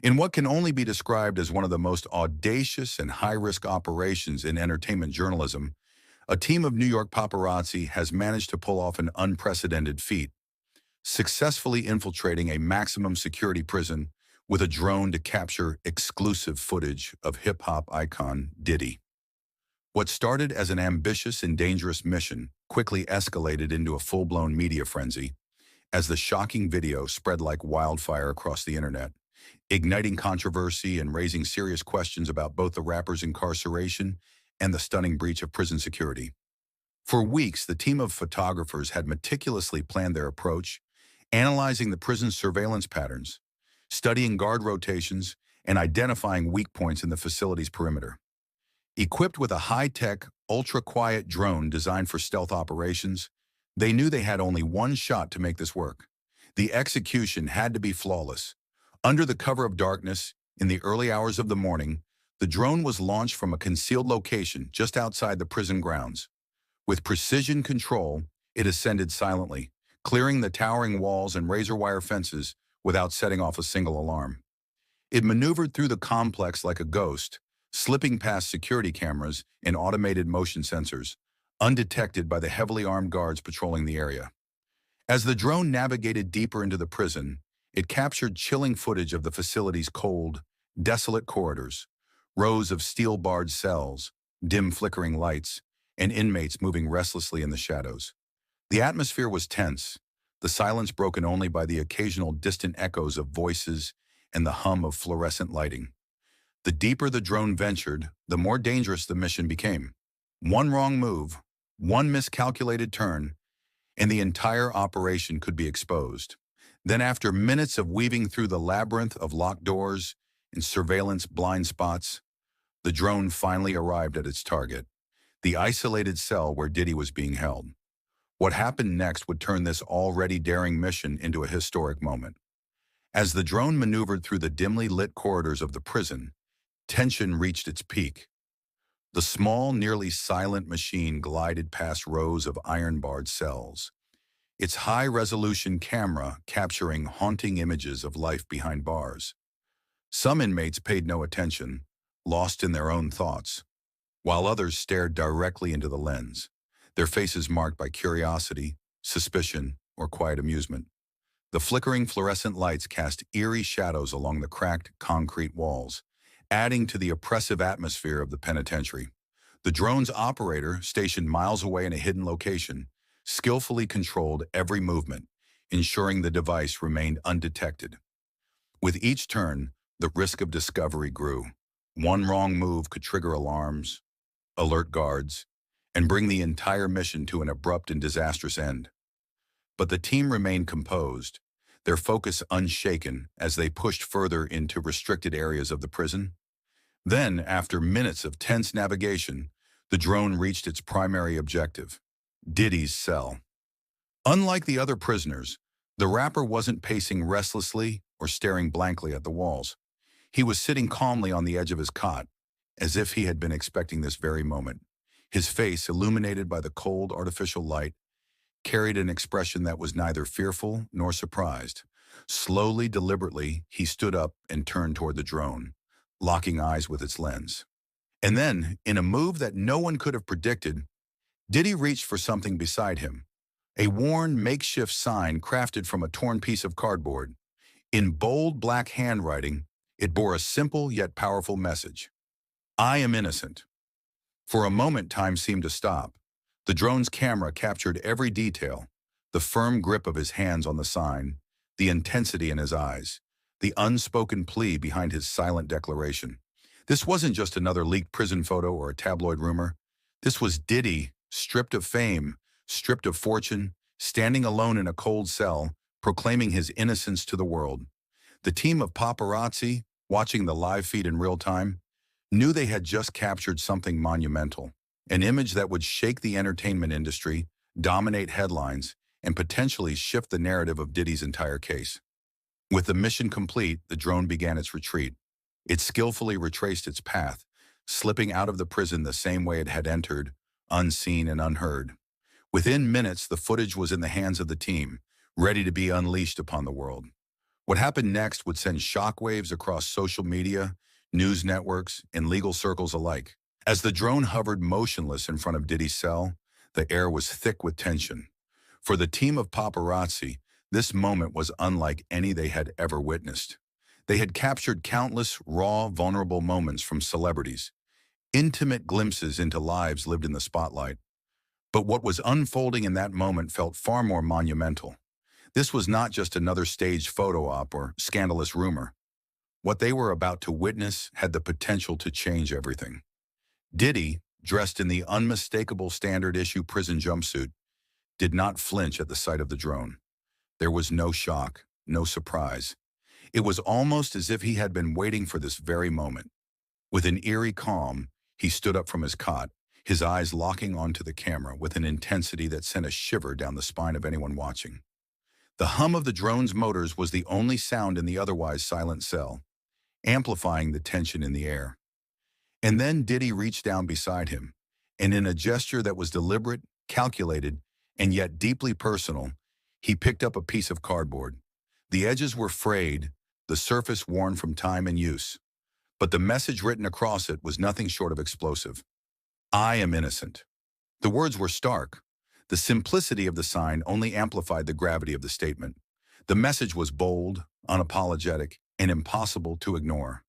In what can only be described as one of the most audacious and high-risk operations in entertainment journalism, a team of New York paparazzi has managed to pull off an unprecedented feat, successfully infiltrating a maximum security prison with a drone to capture exclusive footage of hip-hop icon Diddy. What started as an ambitious and dangerous mission quickly escalated into a full-blown media frenzy as the shocking video spread like wildfire across the internet, igniting controversy and raising serious questions about both the rapper's incarceration and the stunning breach of prison security. For weeks, the team of photographers had meticulously planned their approach, analyzing the prison's surveillance patterns, studying guard rotations, and identifying weak points in the facility's perimeter. Equipped with a high-tech, ultra-quiet drone designed for stealth operations, they knew they had only one shot to make this work. The execution had to be flawless. Under the cover of darkness, in the early hours of the morning, the drone was launched from a concealed location just outside the prison grounds. With precision control, it ascended silently, clearing the towering walls and razor wire fences without setting off a single alarm. It maneuvered through the complex like a ghost, slipping past security cameras and automated motion sensors, undetected by the heavily armed guards patrolling the area. As the drone navigated deeper into the prison, it captured chilling footage of the facility's cold, desolate corridors, rows of steel-barred cells, dim flickering lights, and inmates moving restlessly in the shadows. The atmosphere was tense, the silence broken only by the occasional distant echoes of voices and the hum of fluorescent lighting. The deeper the drone ventured, the more dangerous the mission became. One wrong move, one miscalculated turn, and the entire operation could be exposed. Then, after minutes of weaving through the labyrinth of locked doors and surveillance blind spots, the drone finally arrived at its target, the isolated cell where Diddy was being held. What happened next would turn this already daring mission into a historic moment. As the drone maneuvered through the dimly lit corridors of the prison, tension reached its peak. The small, nearly silent machine glided past rows of iron-barred cells, its high-resolution camera capturing haunting images of life behind bars. Some inmates paid no attention, lost in their own thoughts, while others stared directly into the lens, their faces marked by curiosity, suspicion, or quiet amusement. The flickering fluorescent lights cast eerie shadows along the cracked concrete walls, adding to the oppressive atmosphere of the penitentiary. The drone's operator, stationed miles away in a hidden location, skillfully controlled every movement, ensuring the device remained undetected. With each turn, the risk of discovery grew. One wrong move could trigger alarms, alert guards, and bring the entire mission to an abrupt and disastrous end. But the team remained composed, their focus unshaken as they pushed further into restricted areas of the prison. Then, after minutes of tense navigation, the drone reached its primary objective, Diddy's cell. Unlike the other prisoners, the rapper wasn't pacing restlessly or staring blankly at the walls. He was sitting calmly on the edge of his cot, as if he had been expecting this very moment. His face, illuminated by the cold, artificial light, carried an expression that was neither fearful nor surprised. Slowly, deliberately, he stood up and turned toward the drone, locking eyes with its lens. And then, in a move that no one could have predicted, Diddy reached for something beside him, a worn, makeshift sign crafted from a torn piece of cardboard. In bold black handwriting, it bore a simple yet powerful message. I am innocent. For a moment, time seemed to stop. The drone's camera captured every detail, the firm grip of his hands on the sign, the intensity in his eyes, the unspoken plea behind his silent declaration. This wasn't just another leaked prison photo or a tabloid rumor. This was Diddy, stripped of fame, stripped of fortune, standing alone in a cold cell, proclaiming his innocence to the world. The team of paparazzi, watching the live feed in real time, knew they had just captured something monumental, an image that would shake the entertainment industry, dominate headlines, and potentially shift the narrative of Diddy's entire case. With the mission complete, the drone began its retreat. It skillfully retraced its path, slipping out of the prison the same way it had entered, unseen and unheard. Within minutes, the footage was in the hands of the team, ready to be unleashed upon the world. What happened next would send shockwaves across social media, news networks, and legal circles alike. As the drone hovered motionless in front of Diddy's cell, the air was thick with tension. For the team of paparazzi, this moment was unlike any they had ever witnessed. They had captured countless raw, vulnerable moments from celebrities, intimate glimpses into lives lived in the spotlight. But what was unfolding in that moment felt far more monumental. This was not just another staged photo op or scandalous rumor. What they were about to witness had the potential to change everything. Diddy, dressed in the unmistakable standard-issue prison jumpsuit, did not flinch at the sight of the drone. There was no shock, no surprise. It was almost as if he had been waiting for this very moment. With an eerie calm, he stood up from his cot, his eyes locking onto the camera with an intensity that sent a shiver down the spine of anyone watching. The hum of the drone's motors was the only sound in the otherwise silent cell, amplifying the tension in the air. And then Diddy reached down beside him, and in a gesture that was deliberate, calculated, and yet deeply personal, he picked up a piece of cardboard. The edges were frayed, the surface worn from time and use. But the message written across it was nothing short of explosive. I am innocent. The words were stark. The simplicity of the sign only amplified the gravity of the statement. The message was bold, unapologetic, and impossible to ignore.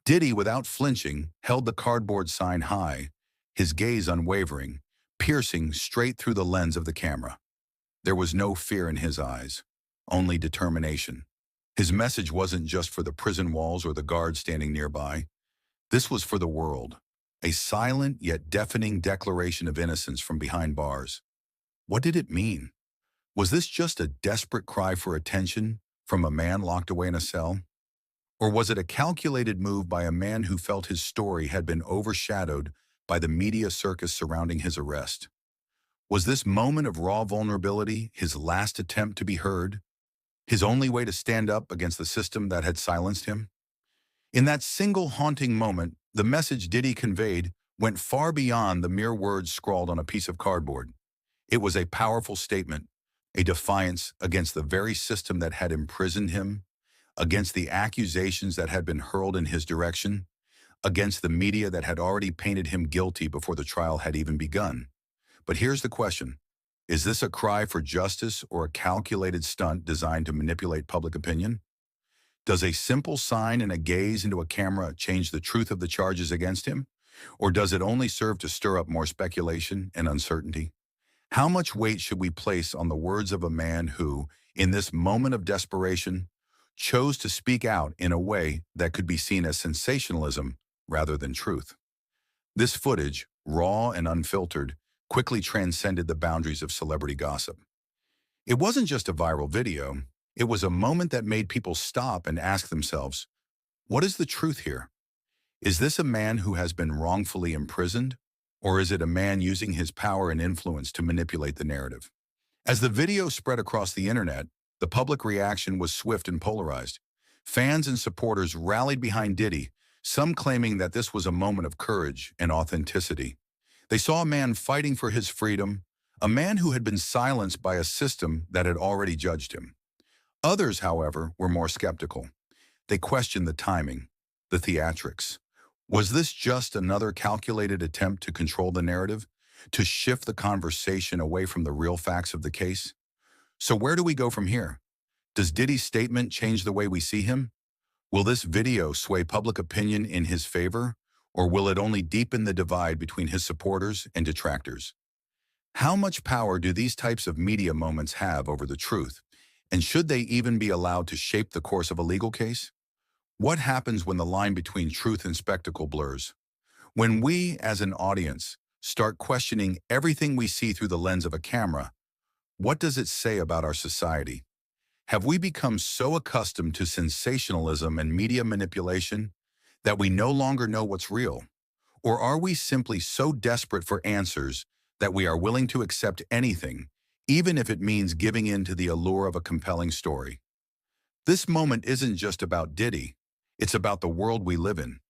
Diddy, without flinching, held the cardboard sign high, his gaze unwavering, piercing straight through the lens of the camera. There was no fear in his eyes, only determination. His message wasn't just for the prison walls or the guards standing nearby. This was for the world, a silent yet deafening declaration of innocence from behind bars. What did it mean? Was this just a desperate cry for attention from a man locked away in a cell? Or was it a calculated move by a man who felt his story had been overshadowed by the media circus surrounding his arrest? Was this moment of raw vulnerability his last attempt to be heard? His only way to stand up against the system that had silenced him? In that single haunting moment, the message Diddy conveyed went far beyond the mere words scrawled on a piece of cardboard. It was a powerful statement, a defiance against the very system that had imprisoned him, against the accusations that had been hurled in his direction, against the media that had already painted him guilty before the trial had even begun. But here's the question. Is this a cry for justice or a calculated stunt designed to manipulate public opinion? Does a simple sign and a gaze into a camera change the truth of the charges against him? Or does it only serve to stir up more speculation and uncertainty? How much weight should we place on the words of a man who, in this moment of desperation, chose to speak out in a way that could be seen as sensationalism rather than truth? This footage, raw and unfiltered, quickly transcended the boundaries of celebrity gossip. It wasn't just a viral video. It was a moment that made people stop and ask themselves, what is the truth here? Is this a man who has been wrongfully imprisoned? Or is it a man using his power and influence to manipulate the narrative? As the video spread across the internet, the public reaction was swift and polarized. Fans and supporters rallied behind Diddy, some claiming that this was a moment of courage and authenticity. They saw a man fighting for his freedom, a man who had been silenced by a system that had already judged him. Others, however, were more skeptical. They questioned the timing, the theatrics. Was this just another calculated attempt to control the narrative, to shift the conversation away from the real facts of the case? So where do we go from here? Does Diddy's statement change the way we see him? Will this video sway public opinion in his favor, or will it only deepen the divide between his supporters and detractors? How much power do these types of media moments have over the truth, and should they even be allowed to shape the course of a legal case? What happens when the line between truth and spectacle blurs? When we, as an audience, start questioning everything we see through the lens of a camera, what does it say about our society? Have we become so accustomed to sensationalism and media manipulation that we no longer know what's real? Or are we simply so desperate for answers that we are willing to accept anything, even if it means giving in to the allure of a compelling story? This moment isn't just about Diddy. It's about the world we live in,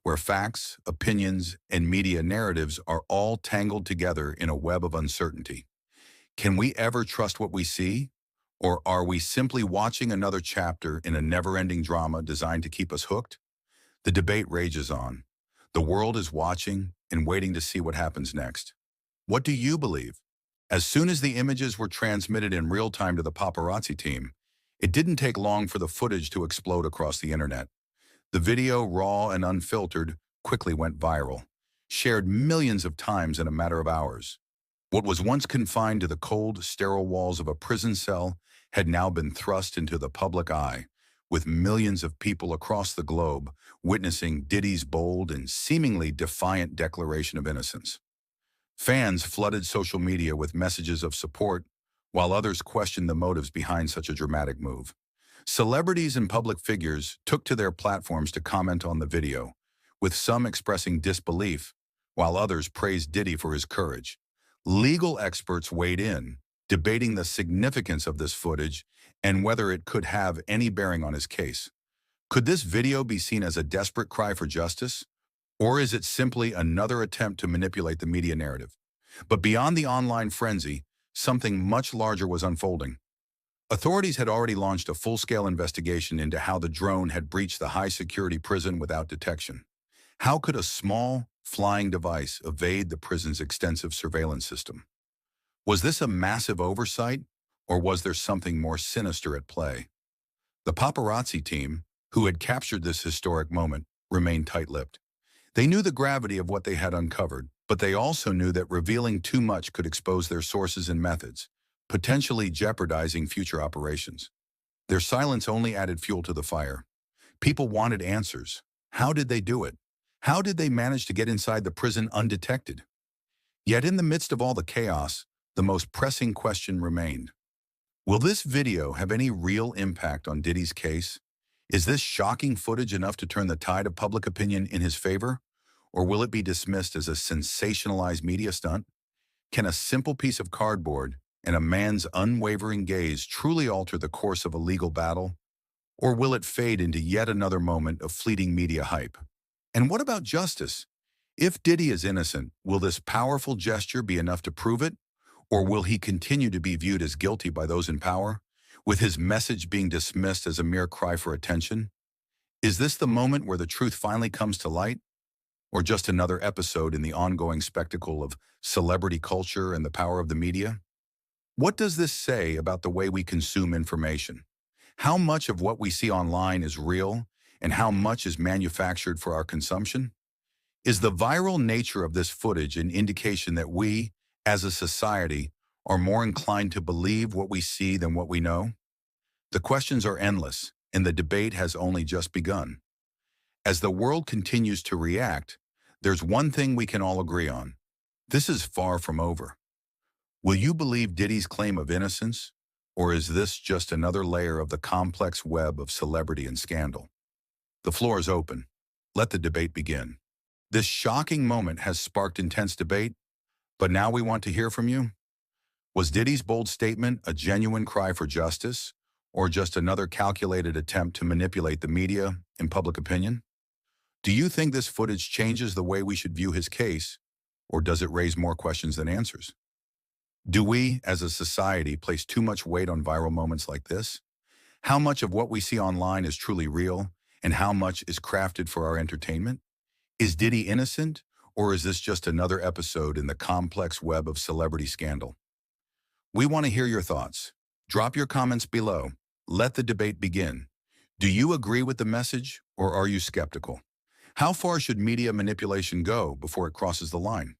where facts, opinions, and media narratives are all tangled together in a web of uncertainty. Can we ever trust what we see? Or are we simply watching another chapter in a never-ending drama designed to keep us hooked? The debate rages on. The world is watching and waiting to see what happens next. What do you believe? As soon as the images were transmitted in real time to the paparazzi team, it didn't take long for the footage to explode across the internet. The video, raw and unfiltered, quickly went viral, shared millions of times in a matter of hours. What was once confined to the cold, sterile walls of a prison cell had now been thrust into the public eye, with millions of people across the globe witnessing Diddy's bold and seemingly defiant declaration of innocence. Fans flooded social media with messages of support, while others questioned the motives behind such a dramatic move. Celebrities and public figures took to their platforms to comment on the video, with some expressing disbelief, while others praised Diddy for his courage. Legal experts weighed in, debating the significance of this footage and whether it could have any bearing on his case. Could this video be seen as a desperate cry for justice? Or is it simply another attempt to manipulate the media narrative? But beyond the online frenzy, something much larger was unfolding. Authorities had already launched a full-scale investigation into how the drone had breached the high-security prison without detection. How could a small, flying device evade the prison's extensive surveillance system? Was this a massive oversight, or was there something more sinister at play? The paparazzi team, who had captured this historic moment, remained tight-lipped. They knew the gravity of what they had uncovered, but they also knew that revealing too much could expose their sources and methods, potentially jeopardizing future operations. Their silence only added fuel to the fire. People wanted answers. How did they do it? How did they manage to get inside the prison undetected? Yet in the midst of all the chaos, the most pressing question remained. Will this video have any real impact on Diddy's case? Is this shocking footage enough to turn the tide of public opinion in his favor? Or will it be dismissed as a sensationalized media stunt? Can a simple piece of cardboard and a man's unwavering gaze truly alter the course of a legal battle? Or will it fade into yet another moment of fleeting media hype? And what about justice? If Diddy is innocent, will this powerful gesture be enough to prove it? Or will he continue to be viewed as guilty by those in power, with his message being dismissed as a mere cry for attention? Is this the moment where the truth finally comes to light? Or just another episode in the ongoing spectacle of celebrity culture and the power of the media? What does this say about the way we consume information? How much of what we see online is real, and how much is manufactured for our consumption? Is the viral nature of this footage an indication that we, as a society, are more inclined to believe what we see than what we know? The questions are endless, and the debate has only just begun. As the world continues to react, there's one thing we can all agree on. This is far from over. Will you believe Diddy's claim of innocence, or is this just another layer of the complex web of celebrity and scandal? The floor is open. Let the debate begin. This shocking moment has sparked intense debate, but now we want to hear from you. Was Diddy's bold statement a genuine cry for justice, or just another calculated attempt to manipulate the media and public opinion? Do you think this footage changes the way we should view his case, or does it raise more questions than answers? Do we, as a society, place too much weight on viral moments like this? How much of what we see online is truly real, and how much is crafted for our entertainment? Is Diddy innocent, or is this just another episode in the complex web of celebrity scandal? We want to hear your thoughts. Drop your comments below. Let the debate begin. Do you agree with the message, or are you skeptical? How far should media manipulation go before it crosses the line?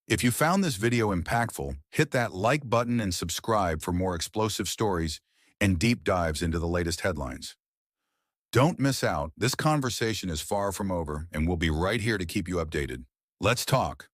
If you found this video impactful, hit that like button and subscribe for more explosive stories and deep dives into the latest headlines. Don't miss out. This conversation is far from over, and we'll be right here to keep you updated. Let's talk.